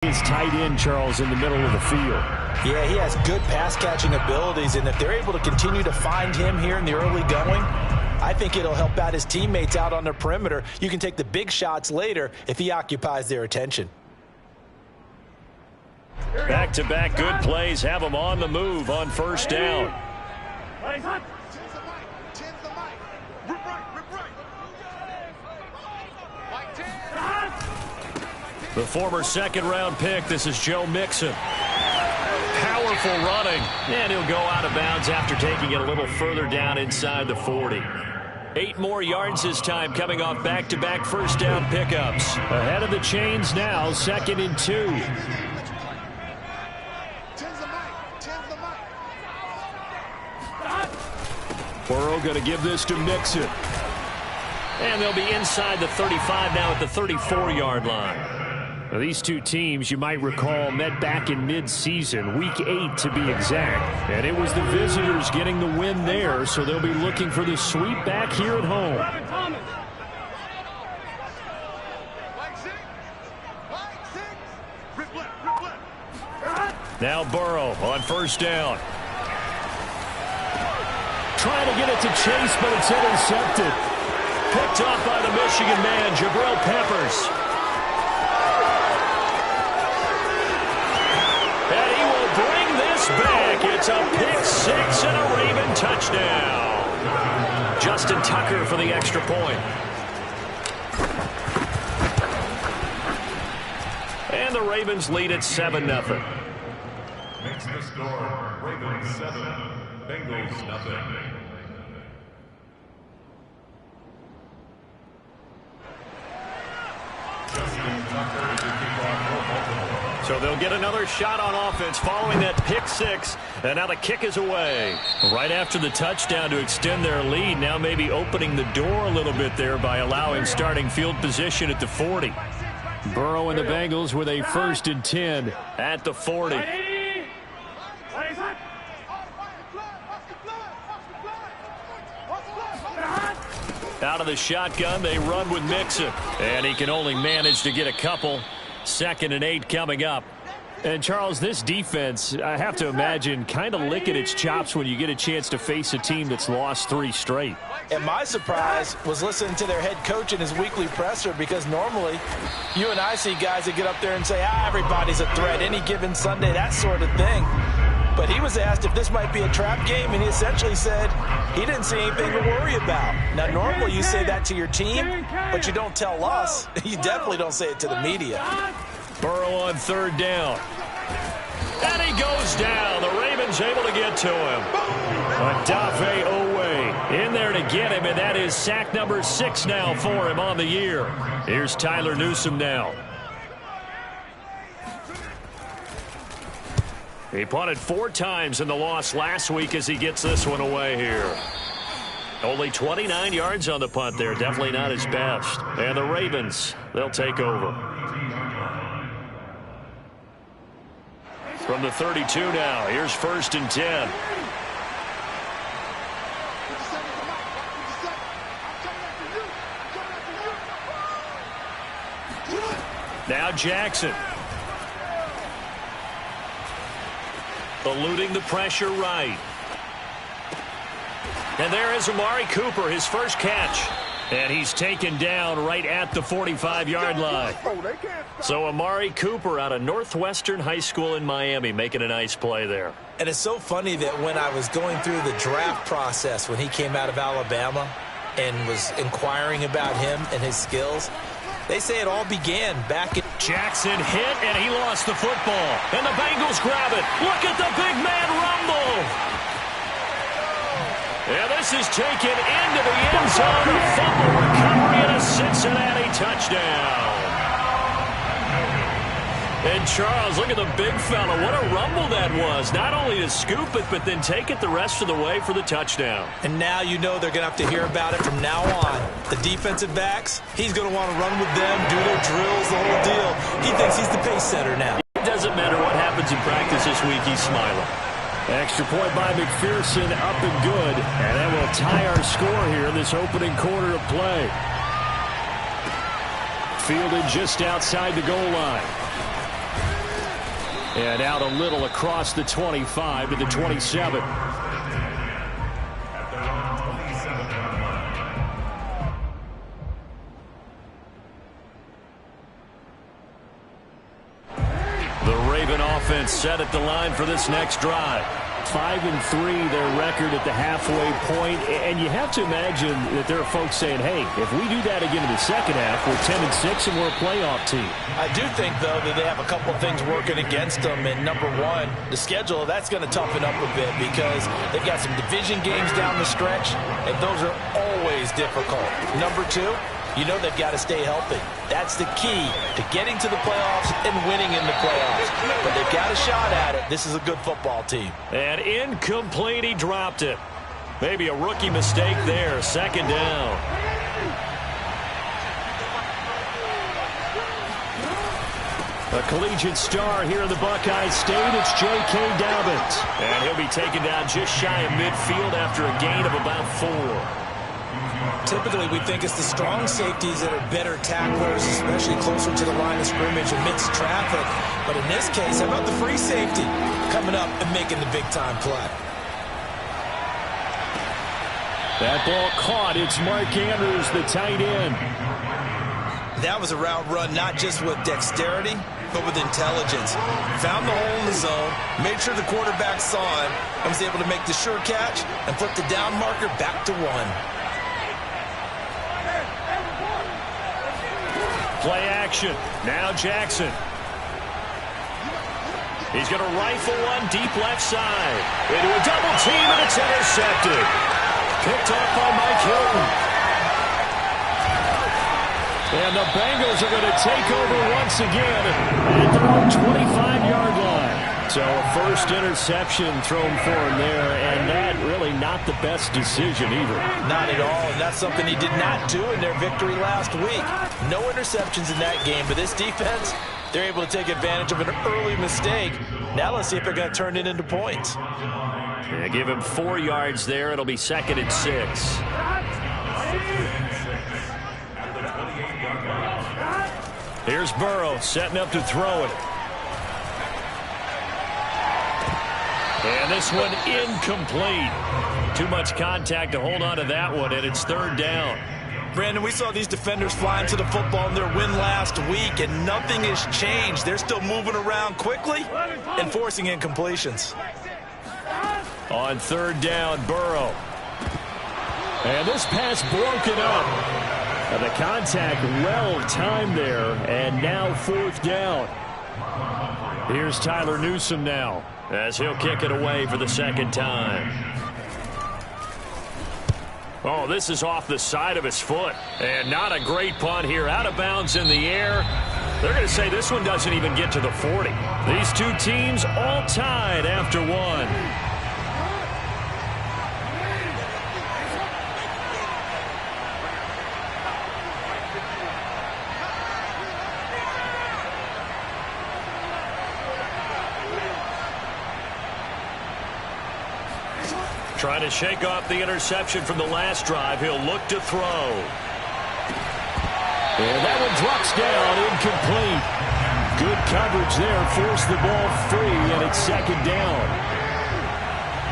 His tight end, Charles, in the middle of the field. Yeah, he has good pass-catching abilities, and if they're able to continue to find him here in the early going, I think it'll help out his teammates out on the perimeter. You can take the big shots later if he occupies their attention. Back-to-back good plays have him on the move on first down. The former second-round pick, this is Joe Mixon. Powerful running, and he'll go out of bounds after taking it a little further down inside the 40. 8 more yards this time, coming off back-to-back first down pickups. Ahead of the chains now, 2nd and 2. Burrow going to give this to Mixon. And they'll be inside the 35 now at the 34-yard line. Now, these two teams, you might recall, met back in mid-season, Week 8 to be exact. And it was the visitors getting the win there, so they'll be looking for the sweep back here at home. Now Burrow on first down. Trying to get it to Chase, but it's intercepted. Picked off by the Michigan man, Jabril Peppers. And he will bring this back. It's a pick six and a Raven touchdown. Justin Tucker for the extra point. And the Ravens lead at 7-0. Makes the score, Ravens 7, Bengals nothing. So they'll get another shot on offense following that pick six. And now the kick is away. Right after the touchdown to extend their lead. Now maybe opening the door a little bit there by allowing starting field position at the 40. Burrow and the Bengals with a 1st and 10 at the 40. Out of the shotgun, they run with Mixon. And he can only manage to get a couple. 2nd and 8 coming up. And, Charles, this defense, I have to imagine, kind of licking its chops when you get a chance to face a team that's lost 3 straight. And my surprise was listening to their head coach in his weekly presser, because normally you and I see guys that get up there and say, everybody's a threat any given Sunday, that sort of thing. But he was asked if this might be a trap game, and he essentially said he didn't see anything to worry about. Now, normally you say that to your team, but you don't tell us. You definitely don't say it to the media. Burrow on 3rd down. And he goes down. The Ravens able to get to him. Odafe Oweh in there to get him, and that is sack number 6 now for him on the year. Here's Tyler Newsome now. He punted 4 times in the loss last week as he gets this one away here. Only 29 yards on the punt there. Definitely not his best. And the Ravens, they'll take over. From the 32 now, here's 1st and 10. Now Jackson. Eluding the pressure right. And there is Amari Cooper, his first catch. And he's taken down right at the 45-yard line. So Amari Cooper out of Northwestern High School in Miami making a nice play there. And it's so funny that when I was going through the draft process when he came out of Alabama and was inquiring about him and his skills, they say it all began back in. Jackson hit, and he lost the football. And the Bengals grab it. Look at the big man rumble. And this is taken into the end zone. A fumble recovery and a Cincinnati touchdown. And Charles, look at the big fella. What a rumble that was. Not only to scoop it, but then take it the rest of the way for the touchdown. And now you know they're going to have to hear about it from now on. The defensive backs, he's going to want to run with them, do their drills, the whole deal. He thinks he's the pace setter now. It doesn't matter what happens in practice this week, he's smiling. Extra point by McPherson, up and good. And that will tie our score here in this opening quarter of play. Fielded just outside the goal line. And out a little across the 25 to the 27. The Raven offense set at the line for this next drive. 5-3 their record at the halfway point, and you have to imagine that there are folks saying, hey, if we do that again in the second half, we're 10-6 and we're a playoff team. I do think, though, that they have a couple of things working against them. And number one, the schedule, that's going to toughen up a bit because they've got some division games down the stretch, and those are always difficult. Number two, you know they've got to stay healthy. That's the key to getting to the playoffs and winning in the playoffs. But they've got a shot at it. This is a good football team. And incomplete, he dropped it. Maybe a rookie mistake there. Second down. A collegiate star here in the Buckeye State. It's J.K. Dobbins. And he'll be taken down just shy of midfield after a gain of about 4. Typically, we think it's the strong safeties that are better tacklers, especially closer to the line of scrimmage amidst traffic. But in this case, how about the free safety coming up and making the big-time play? That ball caught. It's Mark Andrews, the tight end. That was a route run not just with dexterity, but with intelligence. Found the hole in the zone, made sure the quarterback saw him, and was able to make the sure catch and flip the down marker back to 1. Play action. Now Jackson. He's going to rifle one deep left side. Into a double team, and it's intercepted. Picked off by Mike Hilton. And the Bengals are going to take over once again at their own 25-yard line. So a first interception thrown for him there, and that really not the best decision either. Not at all, and that's something he did not do in their victory last week. No interceptions in that game, but this defense, they're able to take advantage of an early mistake. Now let's see if they're going to turn it into points. Yeah, give him 4 yards there. It'll be 2nd and 6. Here's Burrow setting up to throw it. And this one incomplete. Too much contact to hold on to that one, and it's 3rd down. Brandon, we saw these defenders fly into the football in their win last week, and nothing has changed. They're still moving around quickly and forcing incompletions. On 3rd down, Burrow. And this pass broken up. And the contact well timed there, and now 4th down. Here's Tyler Newsome now, as he'll kick it away for the 2nd time. Oh, this is off the side of his foot. And not a great punt here. Out of bounds in the air. They're going to say this one doesn't even get to the 40. These two teams all tied after 1. Trying to shake off the interception from the last drive. He'll look to throw. And that one drops down, incomplete. Good coverage there. Forced the ball free, and it's 2nd down.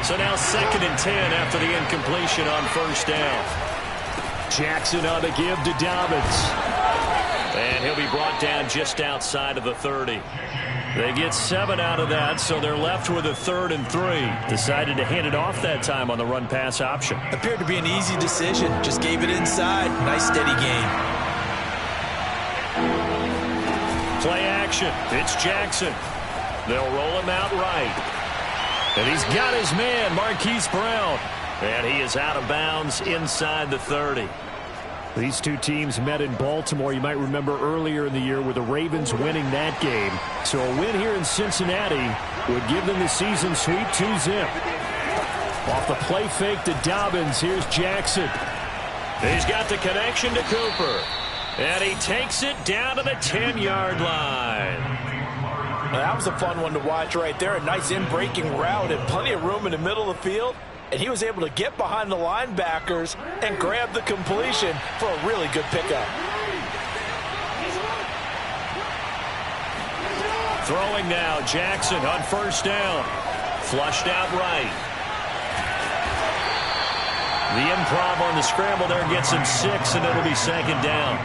So now 2nd and 10 after the incompletion on 1st down. Jackson on the give to Dobbins. And he'll be brought down just outside of the 30. They get 7 out of that, so they're left with a 3rd and 3. Decided to hand it off that time on the run-pass option. Appeared to be an easy decision. Just gave it inside. Nice, steady game. Play action. It's Jackson. They'll roll him out right. And he's got his man, Marquise Brown. And he is out of bounds inside the 30. These two teams met in Baltimore, you might remember earlier in the year, with the Ravens winning that game. So a win here in Cincinnati would give them the season sweep 2-zip. Off the play fake to Dobbins, here's Jackson. He's got the connection to Cooper. And he takes it down to the 10-yard line. Now, that was a fun one to watch right there. A nice in-breaking route and plenty of room in the middle of the field. And he was able to get behind the linebackers and grab the completion for a really good pickup. Throwing now, Jackson on first down. Flushed out right. The improv on the scramble there gets him 6, and it'll be second down.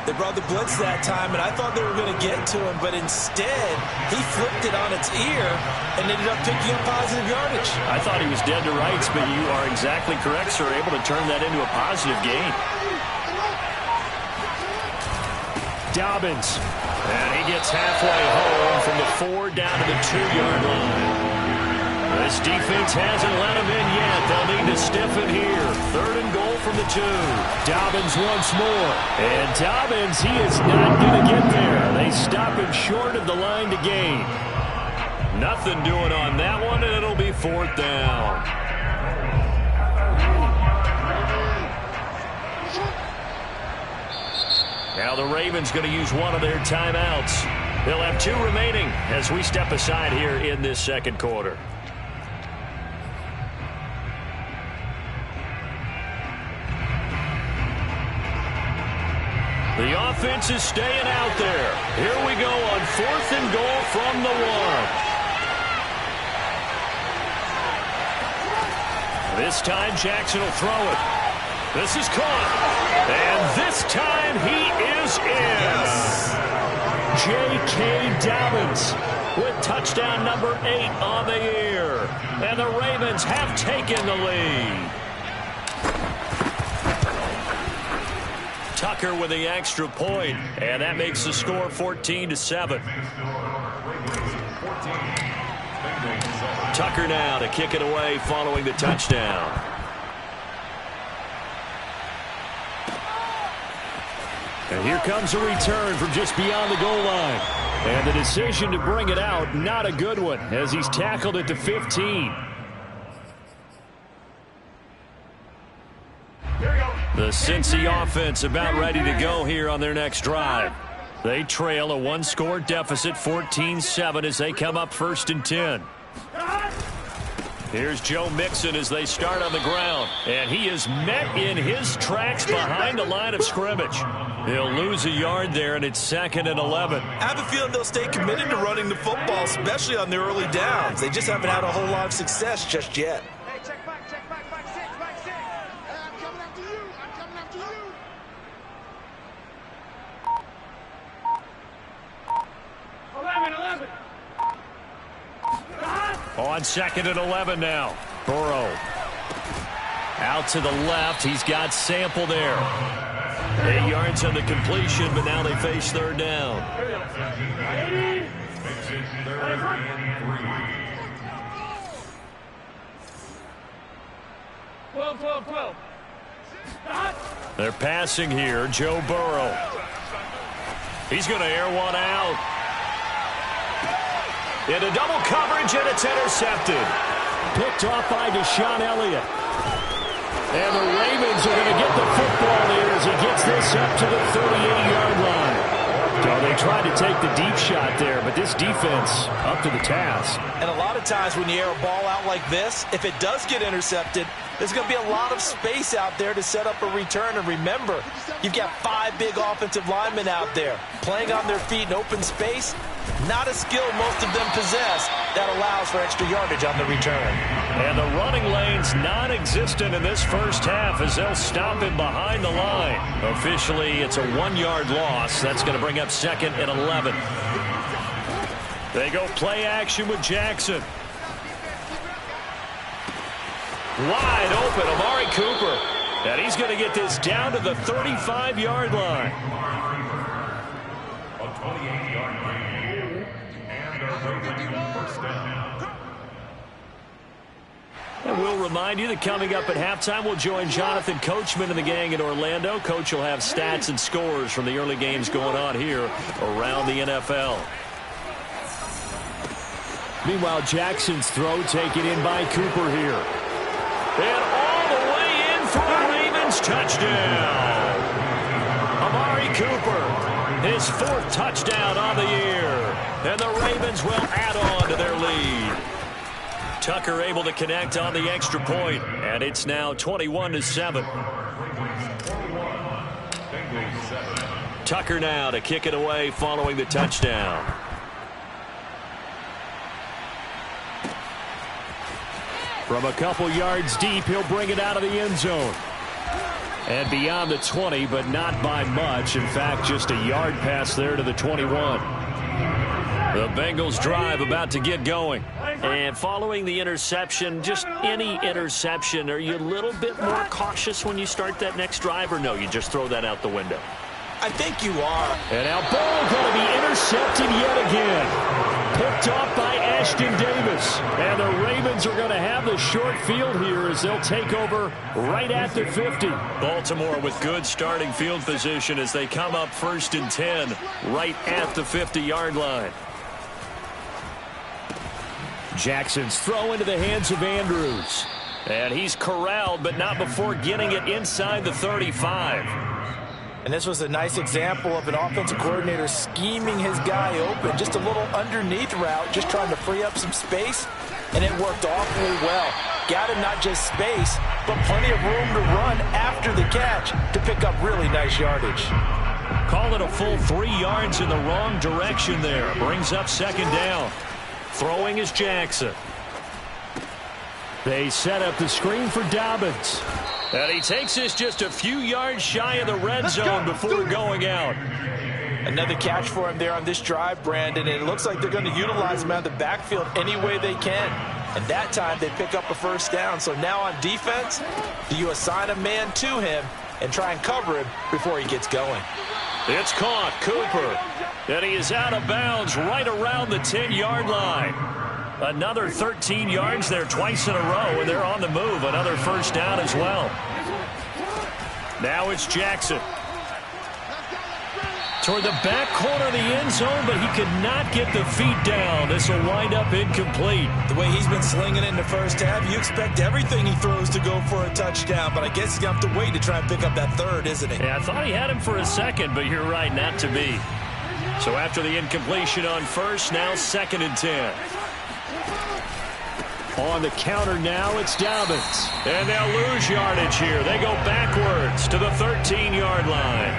They brought the blitz that time, and I thought they were going to get to him, but instead, he flipped it on its ear and ended up picking up positive yardage. I thought he was dead to rights, but you are exactly correct, sir. Able to turn that into a positive gain. Dobbins. And he gets halfway home from the 4 down to the 2-yard line. This defense hasn't let him in yet. They'll need to stiffen here. 3rd and goal from the 2. Dobbins once more. And Dobbins, he is not going to get there. They stop him short of the line to gain. Nothing doing on that one, and it'll be 4th down. Now the Ravens going to use one of their timeouts. They'll have 2 remaining as we step aside here in this second quarter. The offense is staying out there. Here we go on 4th and goal from the 1. This time Jackson will throw it. This is caught. And this time he is in. J.K. Dobbins with touchdown number 8 on the year. And the Ravens have taken the lead. Tucker with the extra point, and that makes the score 14-7. Tucker now to kick it away following the touchdown. And here comes a return from just beyond the goal line. And the decision to bring it out, not a good one, as he's tackled at the 15. The Cincy offense about ready to go here on their next drive. They trail a 1-score deficit, 14-7, as they come up 1st and 10. Here's Joe Mixon as they start on the ground. And he is met in his tracks behind the line of scrimmage. He'll lose a yard there, and it's 2nd and 11. I have a feeling they'll stay committed to running the football, especially on their early downs. They just haven't had a whole lot of success just yet. Hey, check back, six. I'm coming after you. On 2nd and 11 now. Burrow. Out to the left. He's got Sample there. 8 yards on the completion, but now they face 3rd down. They're passing here. Joe Burrow. He's going to air one out. Into double coverage, and it's intercepted. Picked off by Deshaun Elliott. And the Ravens are going to get the football here as he gets this up to the 38-yard line. So they tried to take the deep shot there, but this defense up to the task. And a lot of times when you air a ball out like this, if it does get intercepted, there's going to be a lot of space out there to set up a return. And remember, you've got 5 big offensive linemen out there playing on their feet in open space. Not a skill most of them possess that allows for extra yardage on the return. And the running lane's non-existent in this first half as they'll stop him behind the line. Officially, it's a 1-yard loss. That's going to bring up 2nd and 11. They go play action with Jackson. Wide open, Amari Cooper. And he's going to get this down to the 35-yard line. A 28-yard gain. And a first down. And we'll remind you that coming up at halftime, we'll join Jonathan Coachman and the gang in Orlando. Coach will have stats and scores from the early games going on here around the NFL. Meanwhile, Jackson's throw taken in by Cooper here. And all the way in for a Ravens touchdown. Amari Cooper, his 4th touchdown on the year. And the Ravens will add on to their lead. Tucker able to connect on the extra point, and it's now 21-7. Tucker now to kick it away following the touchdown. From a couple yards deep, he'll bring it out of the end zone. And beyond the 20, but not by much. In fact, just a yard pass there to the 21. The Bengals drive about to get going. And following the interception, just any interception, are you a little bit more cautious when you start that next drive, or no, you just throw that out the window? I think you are. And now ball going to be intercepted yet again. Picked off by Ashton Davis. And the Ravens are going to have the short field here as they'll take over right at the 50. Baltimore with good starting field position as they come up 1st and 10 right at the 50-yard line. Jackson's throw into the hands of Andrews. And he's corralled, but not before getting it inside the 35. And this was a nice example of an offensive coordinator scheming his guy open. Just a little underneath route, just trying to free up some space, and it worked awfully well. Got him not just space, but plenty of room to run after the catch to pick up really nice yardage. Call it a full 3 yards in the wrong direction there. Brings up 2nd down. Throwing is Jackson. They set up the screen for Dobbins. And he takes this just a few yards shy of the red zone before going out. Another catch for him there on this drive, Brandon, and it looks like they're going to utilize him out of the backfield any way they can. And that time they pick up a 1st down. So now on defense, do you assign a man to him and try and cover him before he gets going? It's caught. Cooper. And he is out of bounds right around the 10-yard line. Another 13 yards there twice in a row, and they're on the move. Another 1st down as well. Now it's Jackson. Toward the back corner of the end zone, but he could not get the feet down. This will wind up incomplete. The way he's been slinging it in the first half, you expect everything he throws to go for a touchdown, but I guess he's going to have to wait to try and pick up that 3rd, isn't he? Yeah, I thought he had him for a 2nd, but you're right, not to be. So after the incompletion on 1st, now 2nd and 10. On the counter now, it's Dobbins. And they'll lose yardage here. They go backwards to the 13-yard line.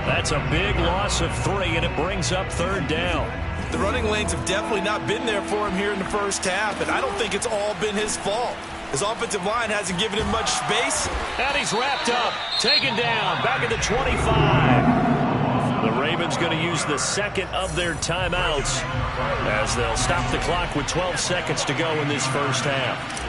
That's a big loss of 3, and it brings up 3rd down. The running lanes have definitely not been there for him here in the first half, and I don't think it's all been his fault. His offensive line hasn't given him much space. And he's wrapped up, taken down, back at the 25. The Ravens going to use the 2nd of their timeouts as they'll stop the clock with 12 seconds to go in this first half.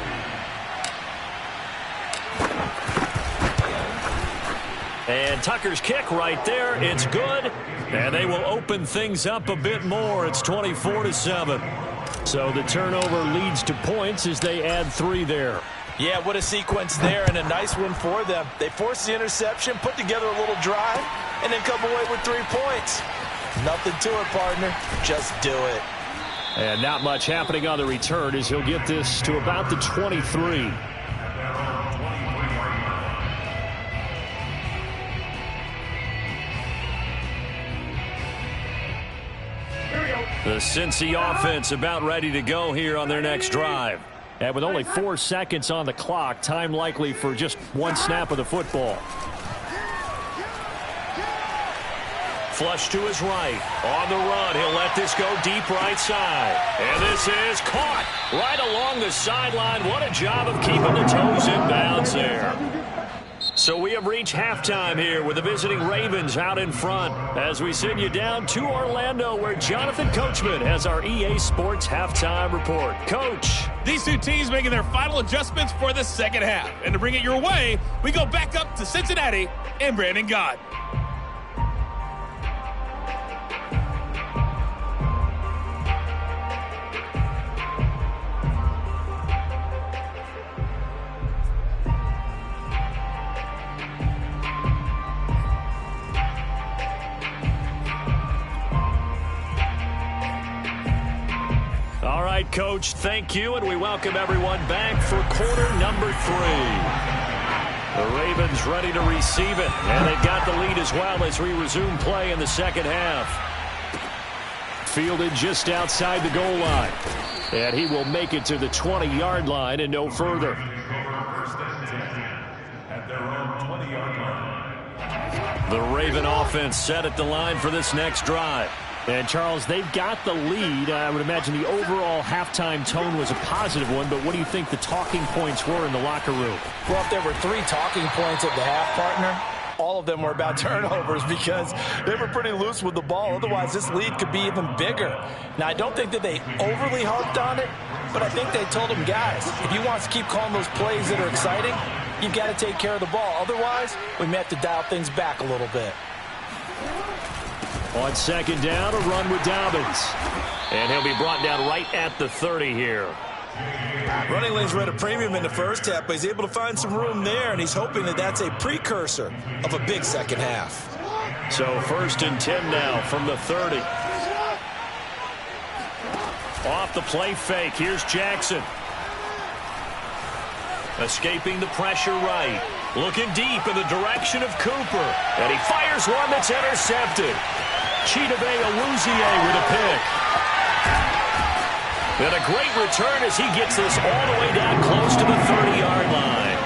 And Tucker's kick right there. It's good. And they will open things up a bit more. It's 24-7. So the turnover leads to points as they add 3 there. Yeah, what a sequence there, and a nice one for them. They forced the interception, put together a little drive, and then come away with 3 points. Nothing to it, partner. Just do it. And not much happening on the return as he'll get this to about the 23. The Cincy offense about ready to go here on their next drive. And with only 4 seconds on the clock, time likely for just 1 snap of the football. Flush to his right. On the run, he'll let this go deep right side. And this is caught right along the sideline. What a job of keeping the toes in bounds there. So we have reached halftime here with the visiting Ravens out in front as we send you down to Orlando where Jonathan Coachman has our EA Sports halftime report. Coach. These 2 teams making their final adjustments for the 2nd half. And to bring it your way, we go back up to Cincinnati and Brandon Gott. Coach, thank you, and we welcome everyone back for quarter number 3. The Ravens ready to receive it, and they've got the lead as well as we resume play in the 2nd half. Fielded just outside the goal line, and he will make it to the 20-yard line and no further. The Raven offense set at the line for this next drive. And, Charles, they've got the lead. I would imagine the overall halftime tone was a positive one, but what do you think the talking points were in the locker room? Well, if there were 3 talking points at the half, partner, all of them were about turnovers because they were pretty loose with the ball. Otherwise, this lead could be even bigger. Now, I don't think that they overly harped on it, but I think they told them, guys, if you want to keep calling those plays that are exciting, you've got to take care of the ball. Otherwise, we may have to dial things back a little bit. On second down, a run with Dobbins. And he'll be brought down right at the 30 here. Running lanes were at a premium in the first half, but he's able to find some room there, and he's hoping that that's a precursor of a big second half. So 1st and 10 now from the 30. Off the play fake. Here's Jackson. Escaping the pressure right. Looking deep in the direction of Cooper. And he fires one that's intercepted. Chidobe Awuzie with a pick. And a great return as he gets this all the way down close to the 30-yard line.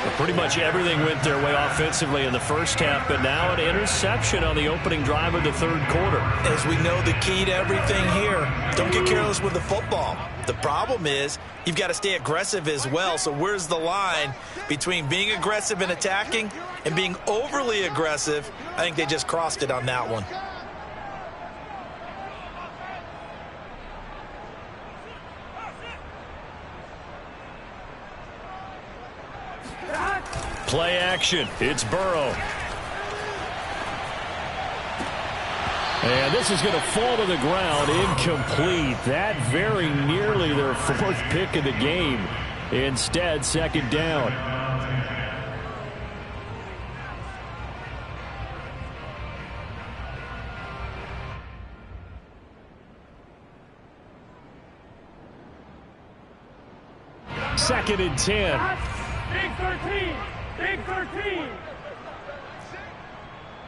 Well, pretty much everything went their way offensively in the first half, but now an interception on the opening drive of the third quarter. As we know, the key to everything here, don't get careless with the football. The problem is you've got to stay aggressive as well. So where's the line between being aggressive and attacking and being overly aggressive? I think they just crossed it on that one. Play action. It's Burrow. And this is going to fall to the ground. Incomplete. That very nearly their 4th pick of the game. Instead, second down. Second and 10. Big 13. Big 13.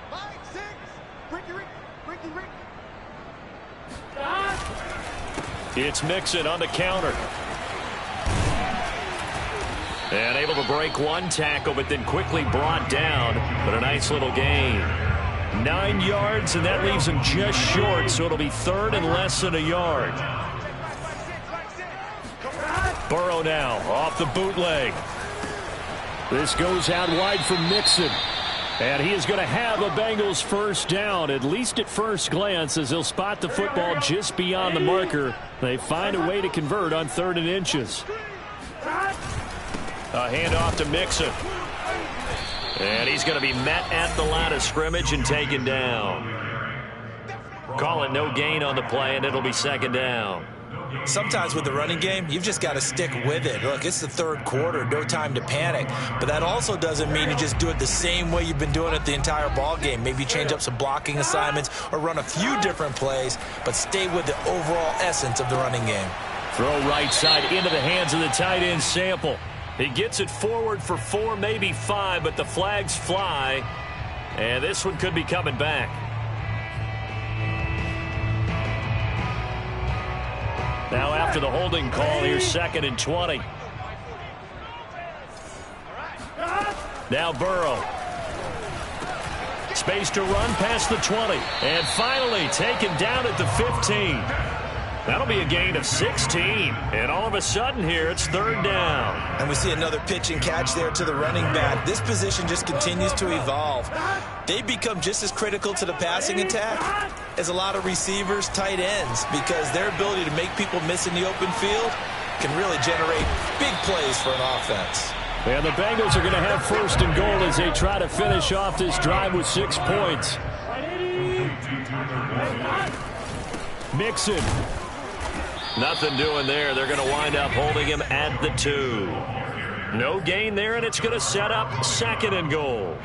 5, 6. Ricky. It's Mixon on the counter. And able to break one tackle, but then quickly brought down. But a nice little gain. 9 yards, and that leaves him just short, so it'll be 3rd and less than a yard. Burrow now off the bootleg. This goes out wide for Mixon. And he is going to have a Bengals first down, at least at first glance, as they'll spot the football just beyond the marker. They find a way to convert on 3rd and inches. A handoff to Mixon. And he's going to be met at the line of scrimmage and taken down. Call it no gain on the play, and it'll be second down. Sometimes with the running game, you've just got to stick with it. Look, it's the third quarter, no time to panic. But that also doesn't mean you just do it the same way you've been doing it the entire ball game. Maybe change up some blocking assignments or run a few different plays, but stay with the overall essence of the running game. Throw right side into the hands of the tight end, Sample. He gets it forward for 4, maybe 5, but the flags fly. And this one could be coming back. Now after the holding call, here's 2nd and 20. Now Burrow. Space to run past the 20. And finally taken down at the 15. That'll be a gain of 16. And all of a sudden here, it's 3rd down. And we see another pitch and catch there to the running back. This position just continues to evolve. They become just as critical to the passing attack as a lot of receivers, tight ends, because their ability to make people miss in the open field can really generate big plays for an offense. And the Bengals are going to have 1st and goal as they try to finish off this drive with 6 points. Mixon. Nothing doing there. They're going to wind up holding him at the 2. No gain there, and it's going to set up 2nd and goal.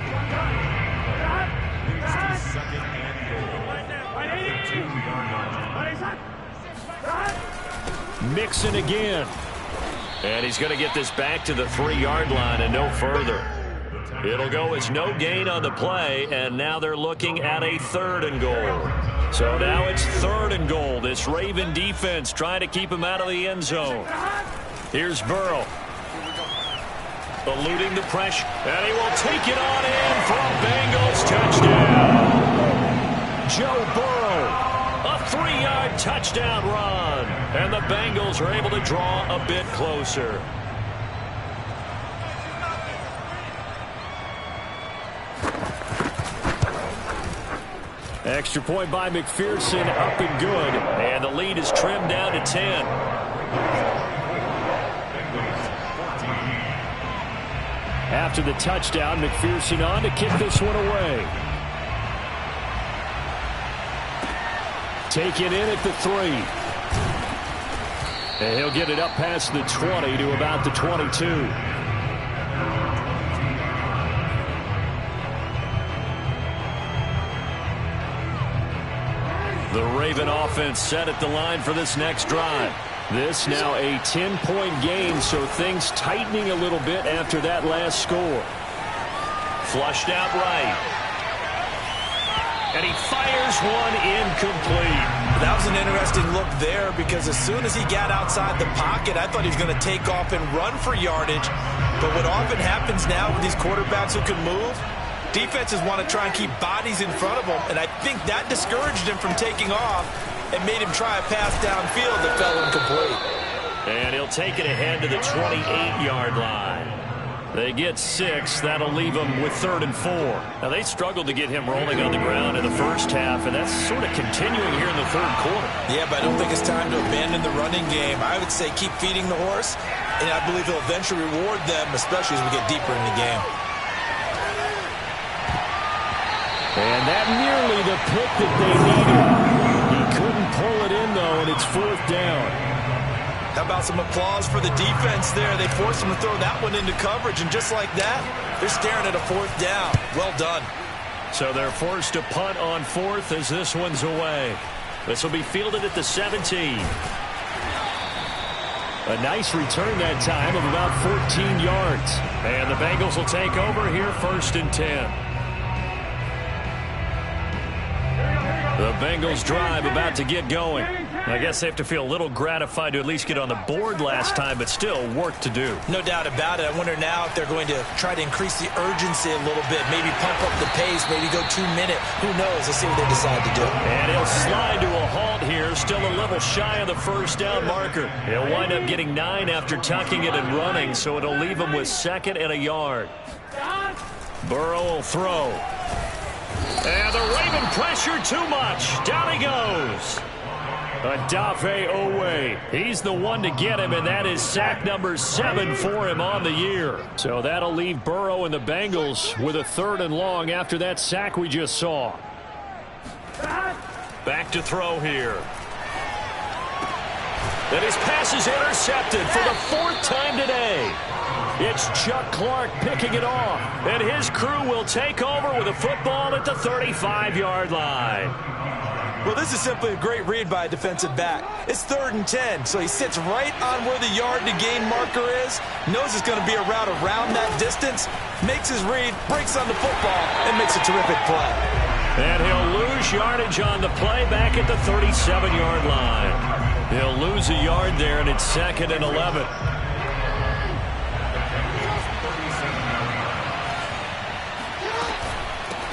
Mixon again. And he's going to get this back to the 3-yard line and no further. It'll go as no gain on the play, and now they're looking at a 3rd and goal. So now it's 3rd and goal. This Raven defense trying to keep him out of the end zone. Here's Burrow. Eluding the pressure, and he will take it on in for a Bengals touchdown. Joe Burrow 3-yard touchdown run. And the Bengals are able to draw a bit closer. Extra point by McPherson, up and good. And the lead is trimmed down to 10. After the touchdown, McPherson on to kick this one away. Taken in at the 3. And he'll get it up past the 20 to about the 22. The Raven offense set at the line for this next drive. This now a 10-point game, so things tightening a little bit after that last score. Flushed out right. And he fires one incomplete. That was an interesting look there because as soon as he got outside the pocket, I thought he was going to take off and run for yardage. But what often happens now with these quarterbacks who can move, defenses want to try and keep bodies in front of them, and I think that discouraged him from taking off and made him try a pass downfield that fell incomplete. And he'll take it ahead to the 28-yard line. They get 6. That'll leave them with 3rd and 4. Now, they struggled to get him rolling on the ground in the first half, and that's sort of continuing here in the third quarter. Yeah, but I don't think it's time to abandon the running game. I would say keep feeding the horse, and I believe he'll eventually reward them, especially as we get deeper in the game. And that nearly the pick that they needed. He couldn't pull it in, though, and it's 4th down. How about some applause for the defense there? They forced him to throw that one into coverage, and just like that, they're staring at a 4th down. Well done. So they're forced to punt on 4th as this one's away. This will be fielded at the 17. A nice return that time of about 14 yards. And the Bengals will take over here 1st and 10. The Bengals drive about to get going. I guess they have to feel a little gratified to at least get on the board last time, but still work to do. No doubt about it. I wonder now if they're going to try to increase the urgency a little bit, maybe pump up the pace, maybe go 2-minute. Who knows? Let's see what they decide to do. And he'll slide to a halt here, still a little shy of the 1st down marker. He'll wind up getting 9 after tucking it and running, so it'll leave him with 2nd and a yard. Burrow will throw. And the Raven pressure too much. Down he goes. Odafe Oweh. He's the one to get him, and that is sack number 7 for him on the year. So that'll leave Burrow and the Bengals with a 3rd and long after that sack we just saw. Back to throw here. And his pass is intercepted for the 4th time today. It's Chuck Clark picking it off, and his crew will take over with a football at the 35-yard line. Well, this is simply a great read by a defensive back. It's 3rd and 10, so he sits right on where the yard-to-gain marker is, knows it's going to be a route around that distance, makes his read, breaks on the football, and makes a terrific play. And he'll lose yardage on the play back at the 37-yard line. He'll lose a yard there, and it's 2nd and 11.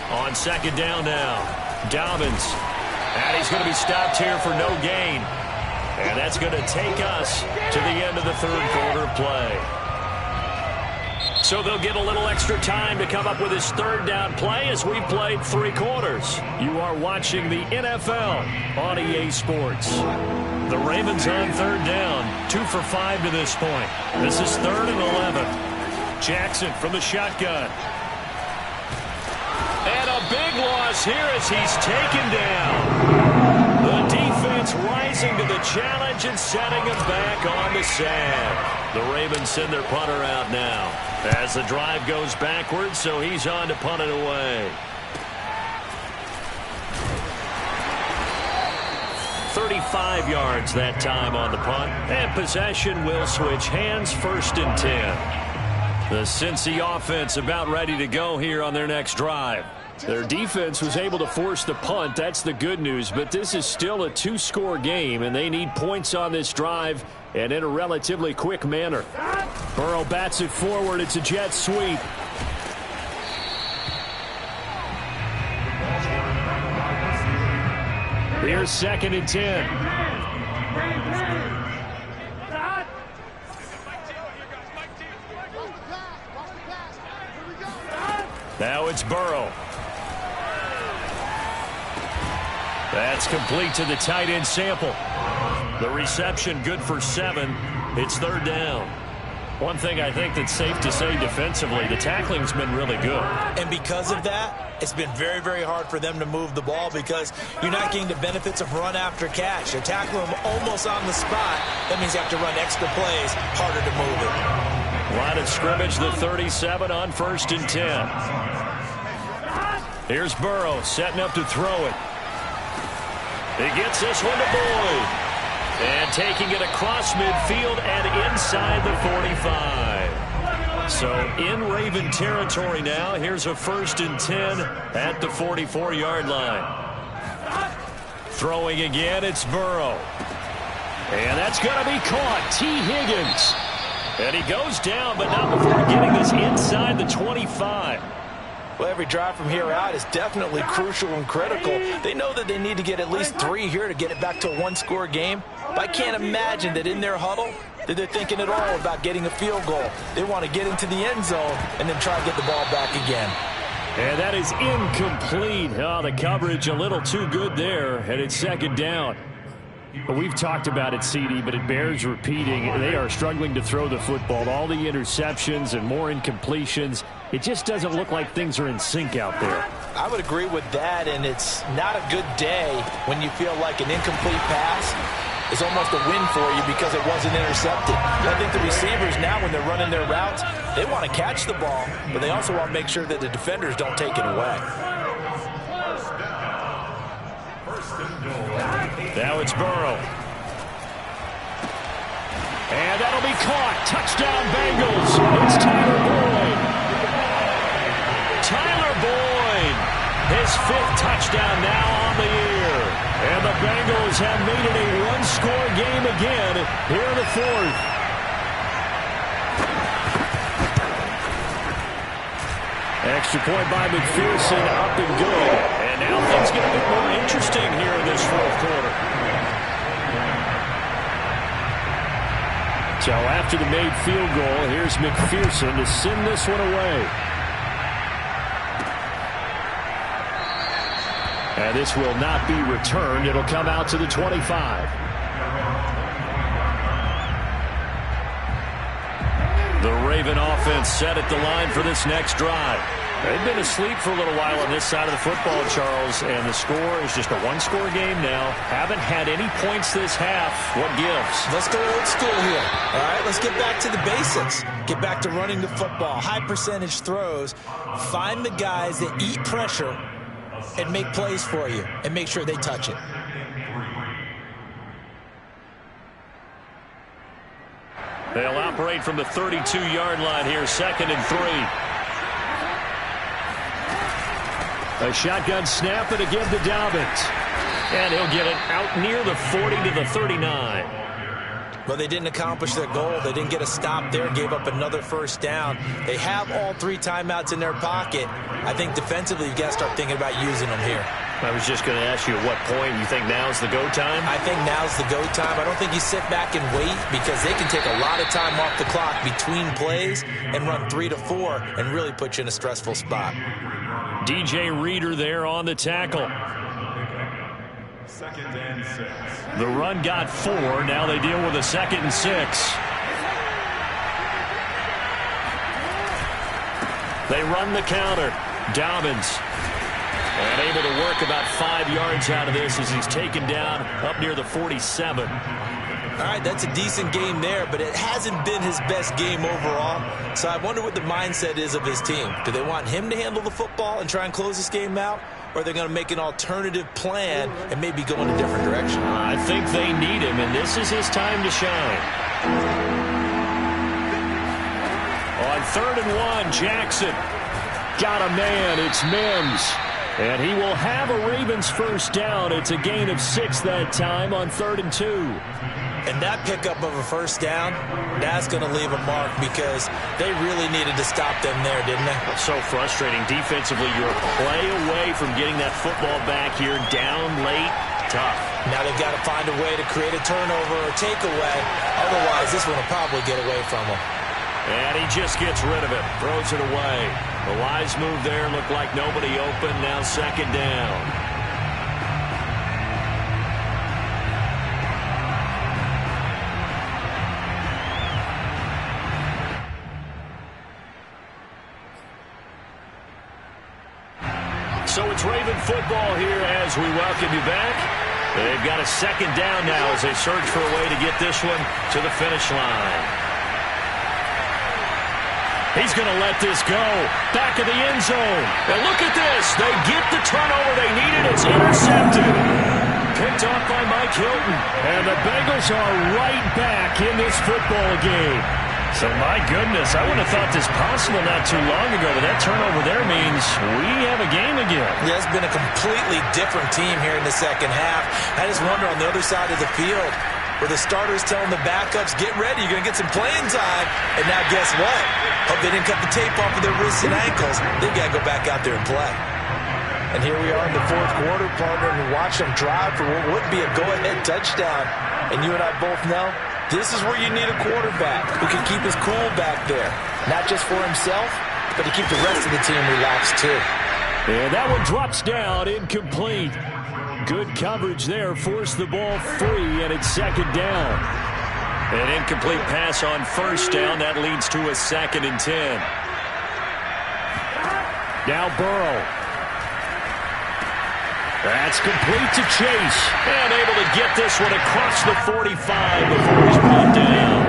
On 2nd down now, Dobbins. And he's going to be stopped here for no gain. And that's going to take us to the end of the 3rd quarter play. So they'll get a little extra time to come up with his 3rd down play as we've played 3 quarters. You are watching the NFL on EA Sports. The Ravens on 3rd down, 2 for 5 to this point. This is 3rd and 11. Jackson from the shotgun. And a big loss here as he's taken down. The defense rising to the challenge and setting him back on the sand. The Ravens send their punter out now as the drive goes backwards, so he's on to punt it away. 35 yards that time on the punt, and possession will switch hands, 1st and 10. The Cincy offense about ready to go here on their next drive. Their defense was able to force the punt. That's the good news, but this is still a 2-score game, and they need points on this drive and in a relatively quick manner. Burrow bats it forward. It's a jet sweep. Here's 2nd and 10. Now it's Burrow. That's complete to the tight end Sample. The reception good for 7. It's 3rd down. One thing I think that's safe to say defensively, the tackling's been really good. And because of that, it's been very, very hard for them to move the ball because you're not getting the benefits of run after catch. You tackle them almost on the spot. That means you have to run extra plays, harder to move it. Line of scrimmage, the 37 on 1st and 10. Here's Burrow setting up to throw it. He gets this one to Boyd. And taking it across midfield and inside the 45. So in Raven territory now. Here's a 1st and 10 at the 44-yard line. Throwing again, it's Burrow. And that's going to be caught. T. Higgins. And he goes down, but not before getting this inside the 25. Well, every drive from here out is definitely crucial and critical. They know that they need to get at least 3 here to get it back to a one-score game. But I can't imagine that in their huddle that they're thinking at all about getting a field goal. They want to get into the end zone and then try to get the ball back again. And that is incomplete. Oh, the coverage a little too good there, and it's 2nd down. We've talked about it, CD, but it bears repeating. They are struggling to throw the football. All the interceptions and more incompletions. It just doesn't look like things are in sync out there. I would agree with that, and it's not a good day when you feel like an incomplete pass is almost a win for you because it wasn't intercepted. I think the receivers now, when they're running their routes, they want to catch the ball, but they also want to make sure that the defenders don't take it away. Now it's Burrow. And that'll be caught. Touchdown Bengals. It's Tyler Boyd. Tyler Boyd. His 5th touchdown now on the year. And the Bengals have made it a one-score game again here in the 4th. Extra point by McPherson, up and good. And now things get a bit more interesting here in this 4th quarter. So after the made field goal, here's McPherson to send this one away. And this will not be returned. It'll come out to the 25. The Raven offense set at the line for this next drive. They've been asleep for a little while on this side of the football, Charles, and the score is just a one-score game now. Haven't had any points this half. What gives? Let's go old school here. All right, let's get back to the basics. Get back to running the football, high percentage throws. Find the guys that eat pressure and make plays for you and make sure they touch it. They'll operate from the 32-yard line here, 2nd and 3. A shotgun snap and a give to Dobbins. And he'll get it out near the 40 to the 39. But they didn't accomplish their goal. They didn't get a stop there, gave up another 1st down. They have all 3 timeouts in their pocket. I think defensively you've got to start thinking about using them here. I was just going to ask you at what point you think now's the go time? I think now's the go time. I don't think you sit back and wait because they can take a lot of time off the clock between plays and run 3 to 4 and really put you in a stressful spot. DJ Reader there on the tackle. 2nd and 6. The run got 4. Now they deal with a 2nd and 6. They run the counter. Dobbins. And able to work about 5 yards out of this as he's taken down up near the 47. All right, that's a decent game there, but it hasn't been his best game overall. So I wonder what the mindset is of his team. Do they want him to handle the football and try and close this game out? Or are they going to make an alternative plan and maybe go in a different direction? I think they need him, and this is his time to shine. On 3rd and 1, Jackson. Got a man. It's Mims. And he will have a Ravens 1st down. It's a gain of 6 that time on 3rd and 2. And that pickup of a 1st down, that's going to leave a mark because they really needed to stop them there, didn't they? It's so frustrating. Defensively, you're a play away from getting that football back here, down late. tough. Now they've got to find a way to create a turnover or takeaway. Otherwise, this one will probably get away from them. And he just gets rid of it, throws it away. The wise move there, looked like nobody open. Now second down. So it's Raven football here as we welcome you back. They've got a second down now as they search for a way to get this one to the finish line. He's going to let this go. Back of the end zone. And look at this. They get the turnover they needed. It's intercepted. Picked off by Mike Hilton. And the Bengals are right back in this football game. So, my goodness, I wouldn't have thought this possible not too long ago, but that turnover there means we have a game again. Yeah, it's been a completely different team here in the second half. I just wonder on the other side of the field where the starters telling the backups, get ready, you're going to get some playing time. And now guess what? Hope they didn't cut the tape off of their wrists and ankles. They've got to go back out there and play. And here we are in the fourth quarter, partner, and watch them drive for what would be a go-ahead touchdown. And you and I both know this is where you need a quarterback who can keep his cool back there. Not just for himself, but to keep the rest of the team relaxed too. And that one drops down, incomplete. Good coverage there, forced the ball free, and it's second down. An incomplete pass on first down. That leads to a 2nd and 10. Now Burrow. That's complete to Chase. And able to get this one across the 45 before he's brought down.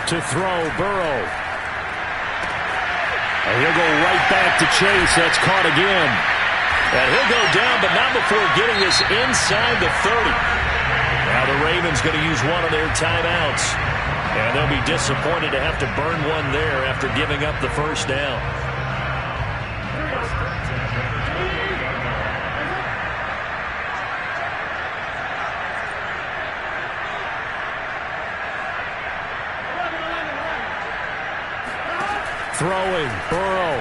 To throw, Burrow. And he'll go right back to Chase. That's caught again. And he'll go down, but not before getting this inside the 30. Now the Ravens going to use one of their timeouts. And they'll be disappointed to have to burn one there after giving up the first down. Throwing, Burrow.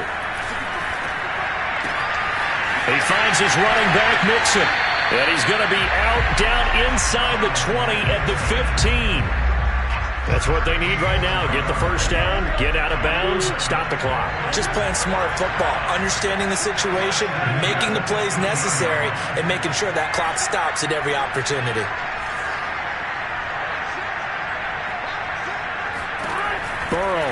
He finds his running back, Mixon. And he's going to be out down inside the 20 at the 15. That's what they need right now. Get the first down, get out of bounds, stop the clock. Just playing smart football, understanding the situation, making the plays necessary, and making sure that clock stops at every opportunity. Burrow.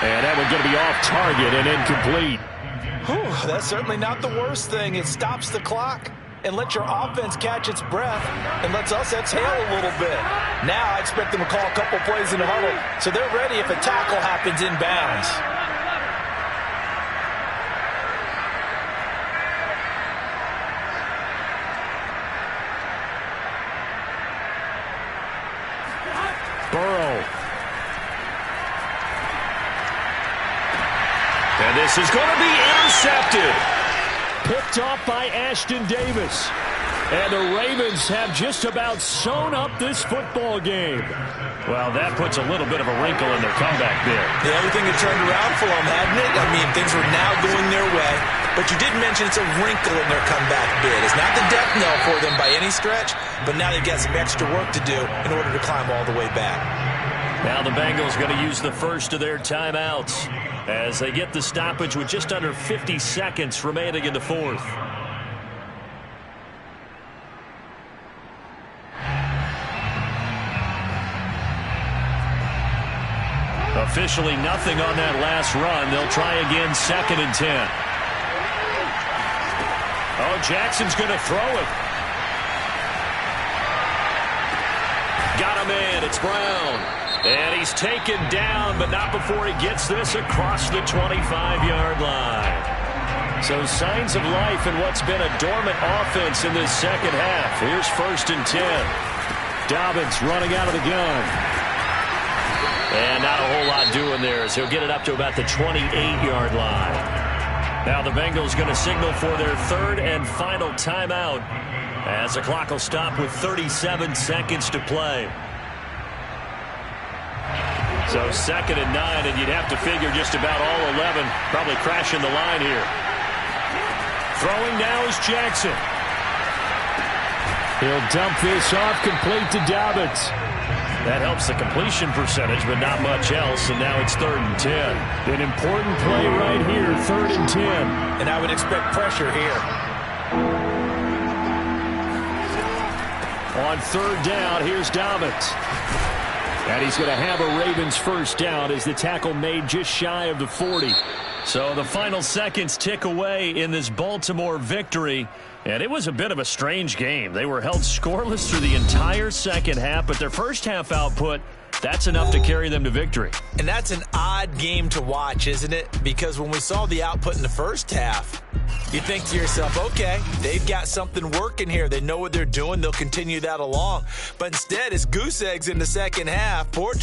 And that one's going to be off target and incomplete. Whew, that's certainly not the worst thing. It stops the clock and lets your offense catch its breath and lets us exhale a little bit. Now I expect them to call a couple plays in the huddle so they're ready if a tackle happens inbounds. Burrow. And this is going to be intercepted. Picked off by Ashton Davis. And the Ravens have just about sewn up this football game. Well, that puts a little bit of a wrinkle in their comeback bid. Yeah, everything had turned around for them, hadn't it? I mean, things were now going their way. But you did mention it's a wrinkle in their comeback bid. It's not the death knell for them by any stretch, but now they've got some extra work to do in order to climb all the way back. Now the Bengals going to use the first of their timeouts as they get the stoppage with just under 50 seconds remaining in the fourth. Officially nothing on that last run. They'll try again, 2nd and 10. Oh, Jackson's going to throw it. Got him in. It's Brown. And he's taken down, but not before he gets this across the 25-yard line. So signs of life in what's been a dormant offense in this second half. Here's 1st and 10. Dobbins running out of the gun. And not a whole lot doing there as he'll get it up to about the 28-yard line. Now the Bengals going to signal for their 3rd and final timeout as the clock will stop with 37 seconds to play. So 2nd and 9, and you'd have to figure just about all 11 probably crashing the line here. Throwing now is Jackson. He'll dump this off complete to Dobbins. That helps the completion percentage, but not much else, and now it's 3rd and 10. An important play right here, 3rd and 10. And I would expect pressure here. On 3rd down, here's Dobbins. And he's going to have a Ravens first down as the tackle made just shy of the 40. So the final seconds tick away in this Baltimore victory. And it was a bit of a strange game. They were held scoreless through the entire second half, but their first half output, that's enough to carry them to victory. And that's an odd game to watch, isn't it? Because when we saw the output in the first half, you think to yourself, okay, they've got something working here. They know what they're doing. They'll continue that along. But instead, it's goose eggs in the second half. Poor